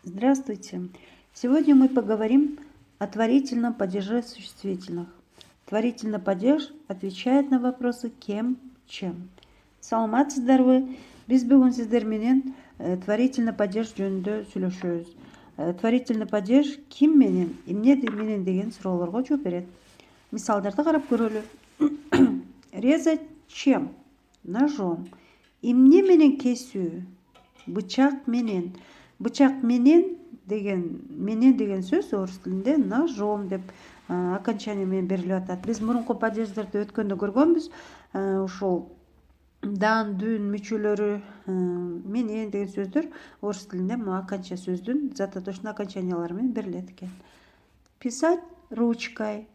Здравствуйте! Сегодня мы поговорим о творительном падеже существительных. Творительный падеж отвечает на вопросы кем, чем. Саламатсыздарбы? Биз бүгүн сиздер менен творительный падеж жөнүндө сүйлөшөбүз. Творительный падеж ким менен, эмне менен деген суроолорго жооп берет. Мисалдарды карап көрөлү. Резать чем? Ножом. Эмне менен кесүү? Бычак менен. Бычак менен деген сөз орус тилинде ножом деп окончание менен берилип атат. Биз мурунку падеждерди өткөндө көргөнбүз. Ушул дан, дүн мүчөлөрү менен деген сөздөр орус тилинде оконча сөздүн зататочный окончаниялары менен берилет экен. Писать ручкой.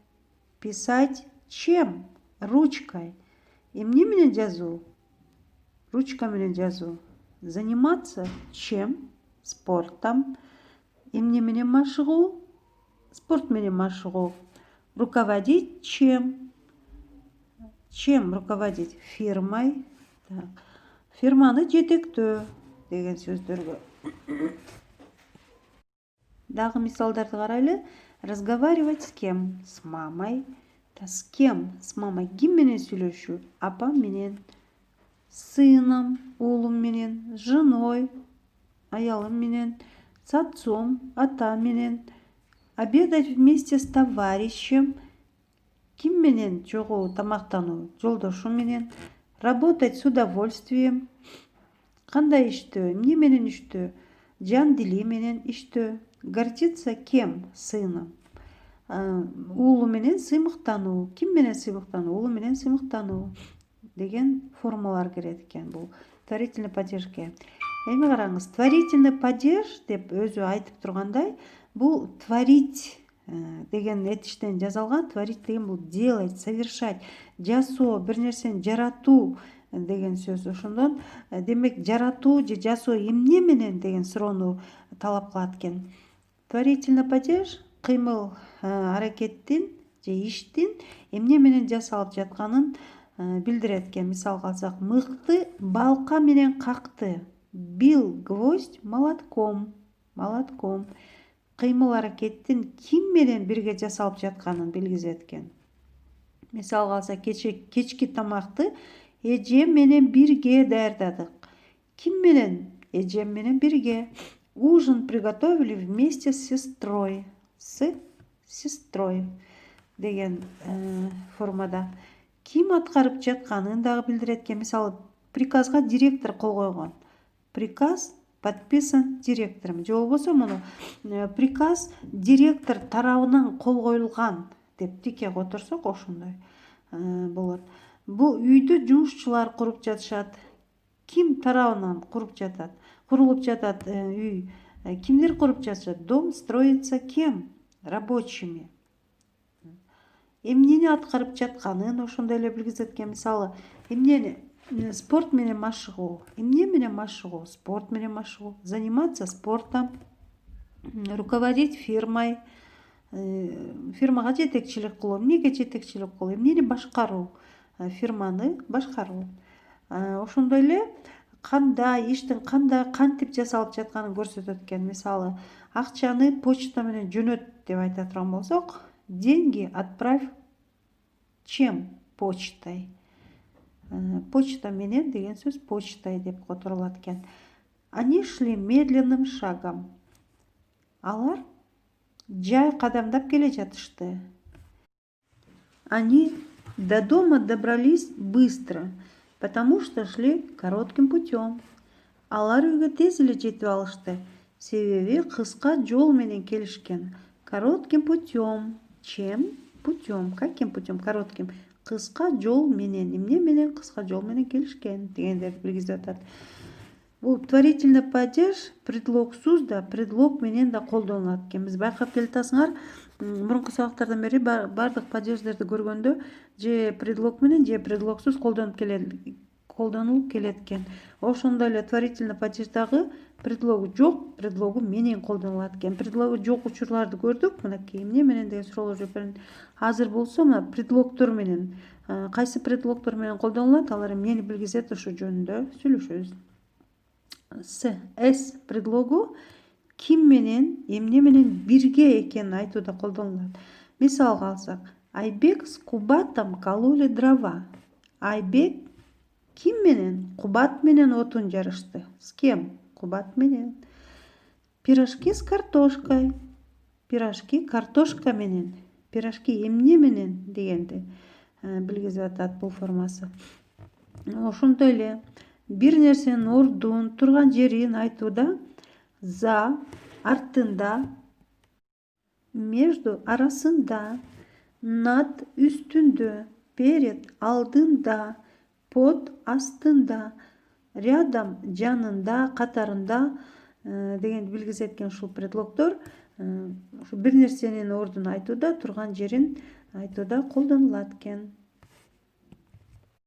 Писать чем? Ручкой. Эмне менен жазуу? Ручка менен жазуу. Заниматься чем? Спортом. Эмне менен машыгуу? Спорт менен машыгуу. Руководить чем? Чем руководить? Фирмой. Фирманы жетектөө деген сөздөргө. Дагы мисалдарды карайлы. Разговаривать с кем? С мамой. С кем? С мамой. Ким менен сүйлөшүү? Апам менен. С сыном, уулум менен. С женой, аялым менен. С отцом, атам менен. Обедать вместе с товарищем. Ким менен чогуу тамактануу? Жолдошум менен. Работать с удовольствием. Кандай иштөө? Эмне менен иштөө? Жан дили менен иштөө. Гордиться кем? Сыном. Уулу менен сыймыктануу. Ким менен сыймыктануу? Уулу менен сыймыктануу деген формалар кирет экен бул творительный падежге. Эми караңыз, творительный падеж деп өзү айтып тургандай, бул творить деген этиштен жасалган. Творить деген бул делать, совершать, жасоо, бир нерсени жаратуу деген сөз. Ошондон демек жаратуу же жасоо эмне менен деген суроону талап кылат экен. Творительный падеж кыймыл аракеттин же иштин эмне менен жасалып жатканын билдирет экен. Мисалга алсак, мыкты балка менен какты. Бил гвоздь молотком. Молотком. Кыймыл аракеттин ким менен бирге жасалып жатканын билгизет экен. Мисалга алсак, кечки тамакты эжем менен бирге даярдадык. Ким менен? Эжем менен бирге. Ужин приготовили вместе с сестрой. С сестрой деген формада. Ким аткарып жатканын дагы билдирет экен. Мисалы, приказга директор кол койгон. Приказ подписан директором. Же болбосо муну приказ директор тарабынан кол коюлган деп тике которсок ошондой болот. Бул үйдө жумушчулар куруп жатышат. Ким тарабынан курулуп жатат үй? Кимдер куруп жатышат? Дом строится кем? Рабочими. Эмнени аткарып жатканын ошондой эле билгизет экен. Мисалы, эмнени? Спорт менен машыгуу. Эмне менен машыгуу? Спорт менен машыгуу. Заниматься спортом. Руководить фирмой. Фирмага жетекчилик кылуу. Эмнеге жетекчилик кылуу? Эмнени башкаруу? Фирманы башкаруу. Ошондой эле кандай иштин кантип жасалып жатканын көрсөтөт экен. Мисалы, акчаны почта менен жөнөт деп айта турган болсок, деньги отправь чем? Почтой. Почта менен деген сөз почтой деп которулат экен. Они шли медленным шагом. Алар жай кадамдап келе жатышты. Они до дома добрались быстро, потому что шли коротким путем. Алар үйгө тез эле жетип алышты, себеби кыска жол менен келишкен. Коротким путем. Чем? Путем. Каким путем? Коротким. Кыска жол менен. Эмне менен? Кыска жол менен келишкен дегендерди билгизип атат. Бул творительный падеж предлогсуз да, предлог менен да колдонулат экен. Биз байкап келатасыңар, мурунку сабактардан бери бардык падеждерди көргөндө же предлог менен же предлогсуз колдонуп келет экен. Ошондой эле творительный падеждагы предлогу жок, предлогу менен колдонулат экен. Предлогу жок учурларды көрдүк. Мынакей эмне менен деген суроолор жооп берин. Азыр болсо мына предлогдор менен, кайсы предлогдор менен колдонулат, алар эмнени билгизет, ошо жөнүндө сүйлөшөбүз. С предлогу ким менен эмне менен бирге экенин айтууда колдонулат. Мисалга алсак, Айбек с Кубатом кололи дрова. Айбек ким менен? Кубат менен отун жарышты. С кем? Кубат менен. Пирожки с картошкой. Пирожки картошка менен. Пирожки эмне менен дегенди билгизип атат бул формасы. Ошондой эле бир нерсенин ордун, турган жерин айтууда за артында, между арасында, над үстүндө, перед алдында, под астында, рядом жанында, катарында дегенди билгизет экен ушул предлогдор. Ушу бир нерсенин ордун айтууда, турган жерин айтууда колдонулат экен.